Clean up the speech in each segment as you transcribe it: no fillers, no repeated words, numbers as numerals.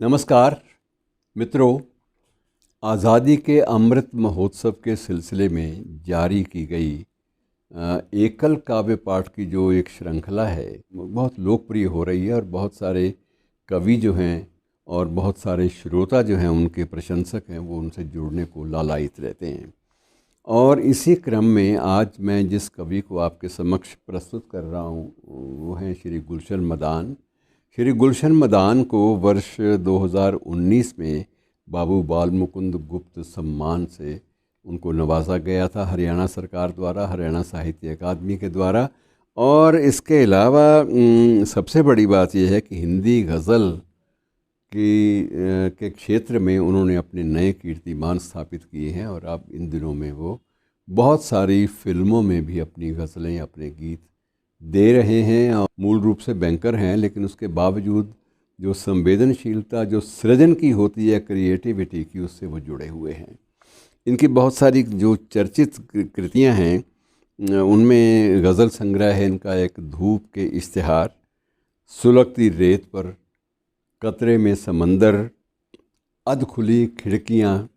नमस्कार मित्रों। आज़ादी के अमृत महोत्सव के सिलसिले में जारी की गई एकल काव्य पाठ की जो एक श्रृंखला है वो बहुत लोकप्रिय हो रही है और बहुत सारे कवि जो हैं और बहुत सारे श्रोता जो हैं, उनके प्रशंसक हैं, वो उनसे जुड़ने को लालायित रहते हैं। और इसी क्रम में आज मैं जिस कवि को आपके समक्ष प्रस्तुत कर रहा हूँ वो हैं श्री गुलशन मदान। श्री गुलशन मदान को वर्ष 2019 में बाबू बाल मुकुंद गुप्त सम्मान से उनको नवाजा गया था, हरियाणा सरकार द्वारा, हरियाणा साहित्य अकादमी के द्वारा। और इसके अलावा सबसे बड़ी बात यह है कि हिंदी गज़ल के क्षेत्र में उन्होंने अपने नए कीर्तिमान स्थापित किए हैं और अब इन दिनों में वो बहुत सारी फिल्मों में भी अपनी गज़लें, अपने गीत दे रहे हैं। और मूल रूप से बैंकर हैं, लेकिन उसके बावजूद जो संवेदनशीलता जो सृजन की होती है, क्रिएटिविटी की, उससे वो जुड़े हुए हैं। इनकी बहुत सारी जो चर्चित कृतियां हैं उनमें गज़ल संग्रह है इनका एक धूप के इश्तिहार, सुलगती रेत पर, कतरे में समंदर, अध खुली खिड़कियाँ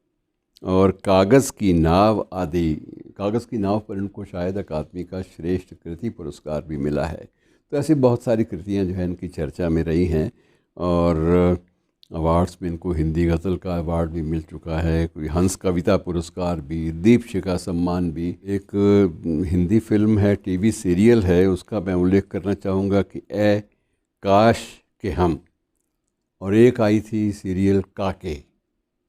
और कागज़ की नाव आदि। कागज़ की नाव पर इनको शायद अकादमी का श्रेष्ठ कृति पुरस्कार भी मिला है। तो ऐसी बहुत सारी कृतियाँ जो हैं इनकी चर्चा में रही हैं और अवार्ड्स में इनको हिंदी गज़ल का अवार्ड भी मिल चुका है, कोई हंस कविता पुरस्कार भी, दीपशिखा सम्मान भी। एक हिंदी फिल्म है, टीवी सीरियल है, उसका मैं उल्लेख करना चाहूँगा कि ए काश के हम, और एक आई थी सीरियल काके।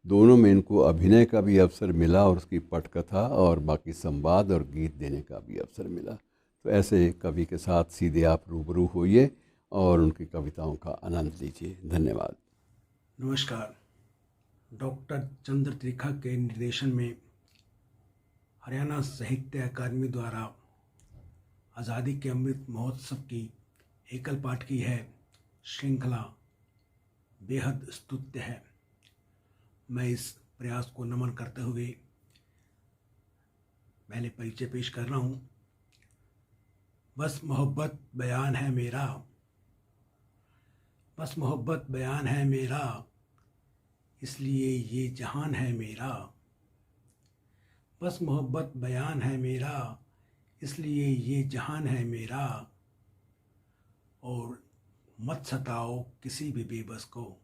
दोनों में इनको अभिनय का भी अवसर मिला और उसकी पटकथा और बाकी संवाद और गीत देने का भी अवसर मिला। तो ऐसे कवि के साथ सीधे आप रूबरू होइए और उनकी कविताओं का आनंद लीजिए। धन्यवाद। नमस्कार। डॉक्टर चंद्र त्रिखा के निर्देशन में हरियाणा साहित्य अकादमी द्वारा आज़ादी के अमृत महोत्सव की एकल पाठ की है श्रृंखला बेहद स्तुत्य है। मैं इस प्रयास को नमन करते हुए पहले परिचय पेश कर रहा हूँ। बस मोहब्बत बयान है मेरा, बस मोहब्बत बयान है मेरा, इसलिए ये जहान है मेरा। बस मोहब्बत बयान है मेरा, इसलिए ये जहान है मेरा। और मत सताओ किसी भी बेबस को,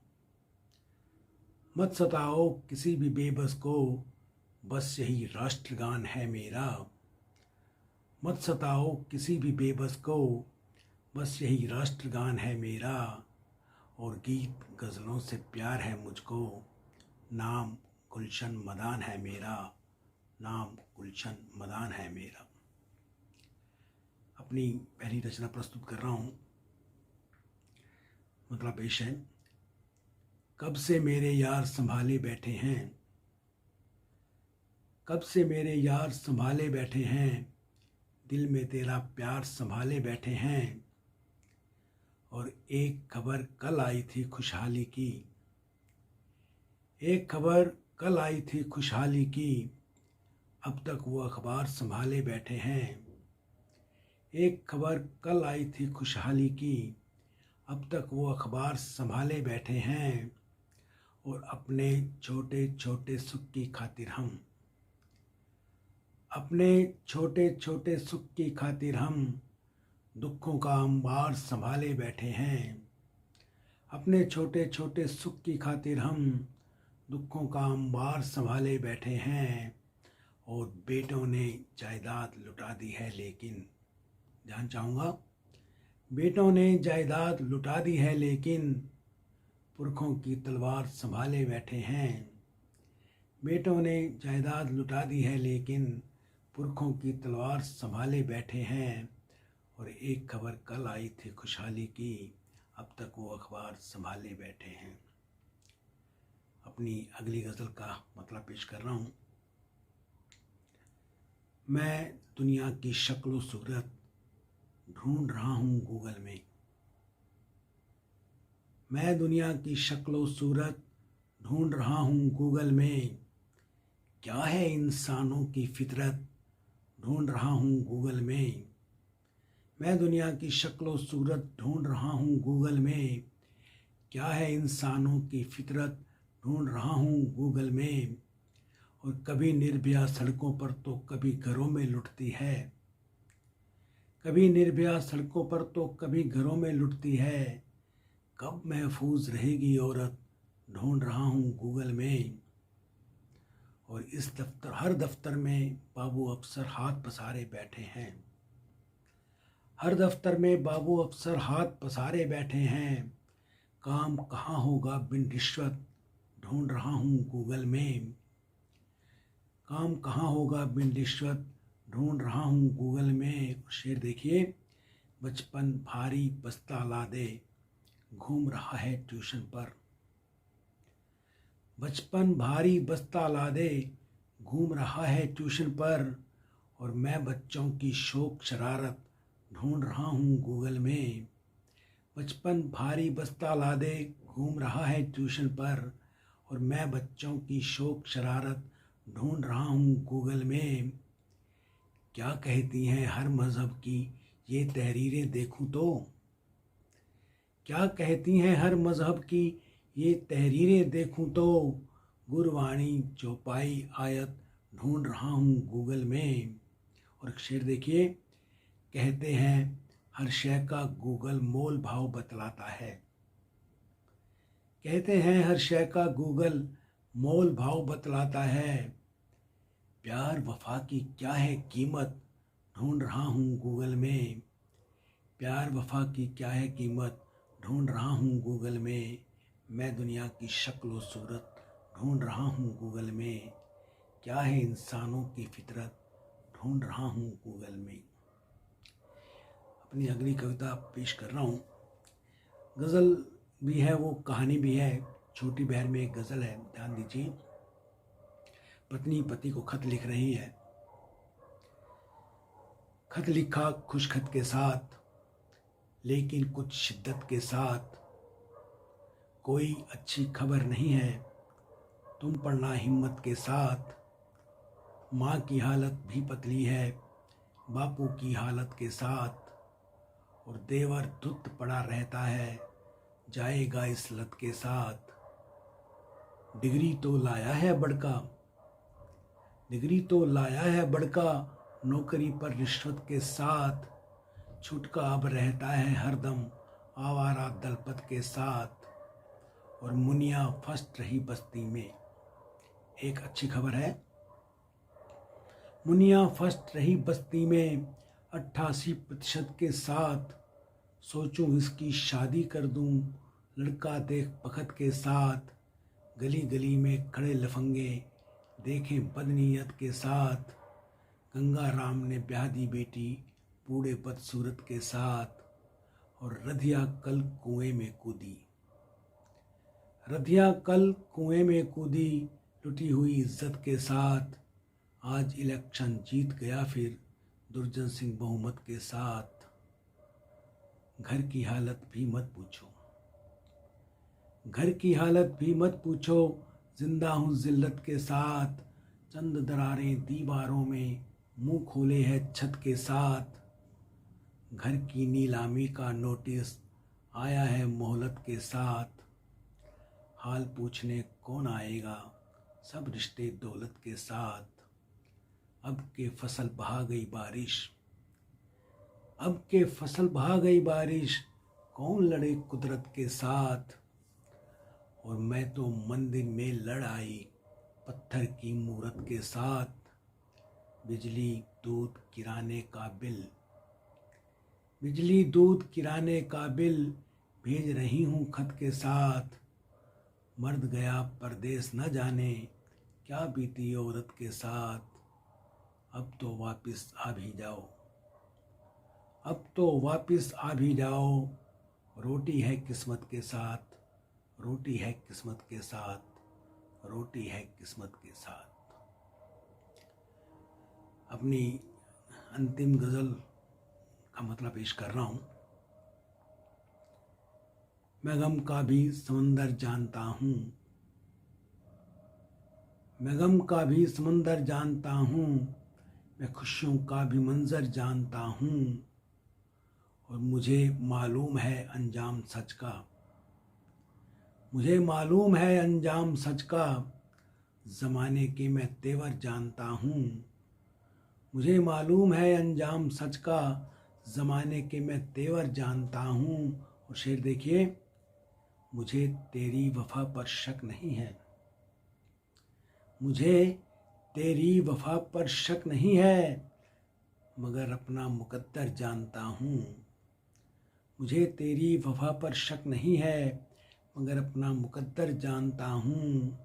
मत सताओ किसी भी बेबस को, बस यही राष्ट्रगान है मेरा। मत सताओ किसी भी बेबस को, बस यही राष्ट्रगान है मेरा। और गीत गज़लों से प्यार है मुझको, नाम गुलशन मदान है मेरा, नाम गुलशन मदान है मेरा। अपनी पहली रचना प्रस्तुत कर रहा हूँ। मतलब पेश है। कब से मेरे यार संभाले बैठे हैं, कब से मेरे यार संभाले बैठे हैं, दिल में तेरा प्यार संभाले बैठे हैं। और एक खबर कल आई थी खुशहाली की, एक खबर कल आई थी खुशहाली की, अब तक वो अखबार संभाले बैठे हैं। एक खबर कल आई थी खुशहाली की, अब तक वो अखबार संभाले बैठे हैं। और अपने छोटे छोटे सुख की खातिर हम, अपने छोटे छोटे सुख की खातिर हम, दुखों का अंबार संभाले बैठे हैं। अपने छोटे छोटे सुख की खातिर हम, दुखों का अंबार संभाले बैठे हैं। और बेटों ने जायदाद लुटा दी है लेकिन, जान चाहूँगा, बेटों ने जायदाद लुटा दी है लेकिन, पुरखों की तलवार संभाले बैठे हैं। बेटों ने जायदाद लुटा दी है लेकिन, पुरखों की तलवार संभाले बैठे हैं। और एक खबर कल आई थी खुशहाली की, अब तक वो अखबार संभाले बैठे हैं। अपनी अगली गज़ल का मतलब पेश कर रहा हूँ। मैं दुनिया की शक्ल सूरत ढूंढ रहा हूँ गूगल में, मैं दुनिया की शक्ल सूरत ढूंढ रहा हूँ गूगल में। क्या है इंसानों की फितरत ढूंढ रहा हूँ गूगल में। मैं दुनिया की शक्ल सूरत ढूंढ रहा हूँ गूगल में। क्या है इंसानों की फितरत, ढूंढ रहा हूँ गूगल में। और कभी निर्भया सड़कों पर तो कभी घरों में लुटती है, कभी निर्भया सड़कों पर तो कभी घरों में लुटती है। कब महफूज रहेगी औरत, ढूंढ रहा हूँ गूगल में। और इस दफ्तर, हर दफ्तर में बाबू अफसर हाथ पसारे बैठे हैं, हर दफ्तर में बाबू अफसर हाथ पसारे बैठे हैं। काम कहाँ होगा बिन रिश्वत, ढूंढ रहा हूँ गूगल में। काम कहाँ होगा बिन रिश्वत, ढूंढ रहा हूँ गूगल में। शेर देखिए, बचपन भारी बस्ता लादे, घूम रहा है ट्यूशन पर। बचपन भारी बस्ता लादे, घूम रहा है ट्यूशन पर। और मैं बच्चों की शौक शरारत, ढूंढ रहा हूँ गूगल में। बचपन भारी बस्ता लादे, घूम रहा है ट्यूशन पर। और मैं बच्चों की शौक शरारत, ढूंढ रहा हूँ गूगल में। क्या कहती हैं हर मज़हब की ये तहरीरें देखूं तो, क्या कहती हैं हर मज़हब की ये तहरीरें देखूं तो। गुरवाणी चौपाई आयत, ढूंढ रहा हूँ गूगल में। और एक शेर देखिए, कहते हैं हर शय का गूगल मोल भाव बतलाता है। कहते हैं हर शय का गूगल मोल भाव बतलाता है। प्यार वफा की क्या है कीमत, ढूंढ रहा हूँ गूगल में। प्यार वफा की क्या है कीमत, ढूंढ रहा हूँ गूगल में। मैं दुनिया की शक्ल व सूरत, ढूंढ रहा हूँ गूगल में। क्या है इंसानों की फितरत, ढूंढ रहा हूँ गूगल में। अपनी अगली कविता पेश कर रहा हूँ। गज़ल भी है, वो कहानी भी है। छोटी बहर में एक गज़ल है, ध्यान दीजिए। पत्नी पति को खत लिख रही है। खत लिखा खुश खत के साथ, लेकिन कुछ शिद्दत के साथ। कोई अच्छी खबर नहीं है, तुम पढ़ना हिम्मत के साथ। माँ की हालत भी पतली है, बापू की हालत के साथ। और देवर धुत पड़ा रहता है, जाएगा इस लत के साथ। डिग्री तो लाया है बड़का, डिग्री तो लाया है बड़का, नौकरी पर रिश्वत के साथ। छुटका अब रहता है हरदम, आवारा दलपत के साथ। और मुनिया फंस रही बस्ती में। एक अच्छी खबर है, मुनिया फंस रही बस्ती में 88% के साथ। सोचूं इसकी शादी कर दूं, लड़का देख बखत के साथ। गली गली में खड़े लफंगे, देखें बदनीयत के साथ। गंगा राम ने ब्याह दी बेटी, बूढ़े बदसूरत के साथ। और रधिया कल कुएं में कूदी, रधिया कल कुएं में कूदी, लुटी हुई इज्जत के साथ। आज इलेक्शन जीत गया फिर, दुर्जन सिंह बहुमत के साथ। घर की हालत भी मत पूछो, घर की हालत भी मत पूछो, जिंदा हूँ जिल्लत के साथ। चंद दरारें दीवारों में, मुंह खोले है छत के साथ। घर की नीलामी का नोटिस आया है मोहलत के साथ। हाल पूछने कौन आएगा, सब रिश्ते दौलत के साथ। अब के फसल बहा गई बारिश, अब के फसल बहा गई बारिश, कौन लड़े कुदरत के साथ। और मैं तो मंदिर में लड़ आई, पत्थर की मूरत के साथ। बिजली दूध किराने का बिल, बिजली दूध किराने का बिल, भेज रही हूँ खत के साथ। मर्द गया परदेस न जाने, क्या बीती औरत के साथ। अब तो वापिस आ भी जाओ, अब तो वापिस आ भी जाओ। रोटी है किस्मत के साथ, रोटी है किस्मत के साथ, रोटी है किस्मत के साथ। अपनी अंतिम गज़ल का मतलब पेश कर रहा हूँ। मैं गम का भी समंदर जानता हूँ, मैं गम का भी समंदर जानता हूँ। मैं खुशियों का भी मंजर जानता हूँ। और मुझे मालूम है अंजाम सच का, मुझे मालूम है अंजाम सच का, ज़माने के मैं तेवर जानता हूँ। मुझे मालूम है अंजाम सच का, ज़माने के मैं तेवर जानता हूँ। और शेर देखिए, मुझे तेरी वफ़ा पर शक नहीं है, मुझे तेरी वफ़ा पर शक नहीं है, मगर अपना मुकद्दर जानता हूँ। मुझे तेरी वफ़ा पर शक नहीं है, मगर अपना मुकद्दर जानता हूँ।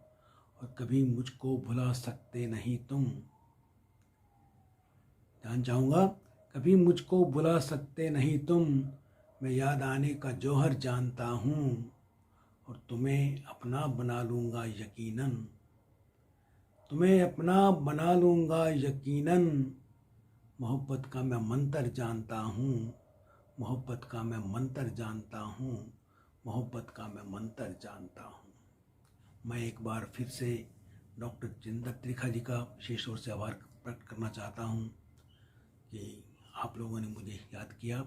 और कभी मुझको भुला सकते नहीं तुम। ध्यान चाहूँगा, कभी मुझको भुला सकते नहीं तुम, मैं याद आने का जौहर जानता हूँ। और तुम्हें अपना बना लूँगा यकीनन, तुम्हें अपना बना लूँगा यकीनन। मोहब्बत का मैं मंतर जानता हूँ, मोहब्बत का मैं मंतर जानता हूँ, मोहब्बत का मैं मंतर जानता हूँ। मैं एक बार फिर से डॉक्टर जितेंद्र त्रिखा जी का विशेष तौर से आभार प्रकट करना चाहता हूँ कि आप लोगों ने मुझे याद किया।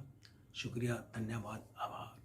शुक्रिया, धन्यवाद, आभार।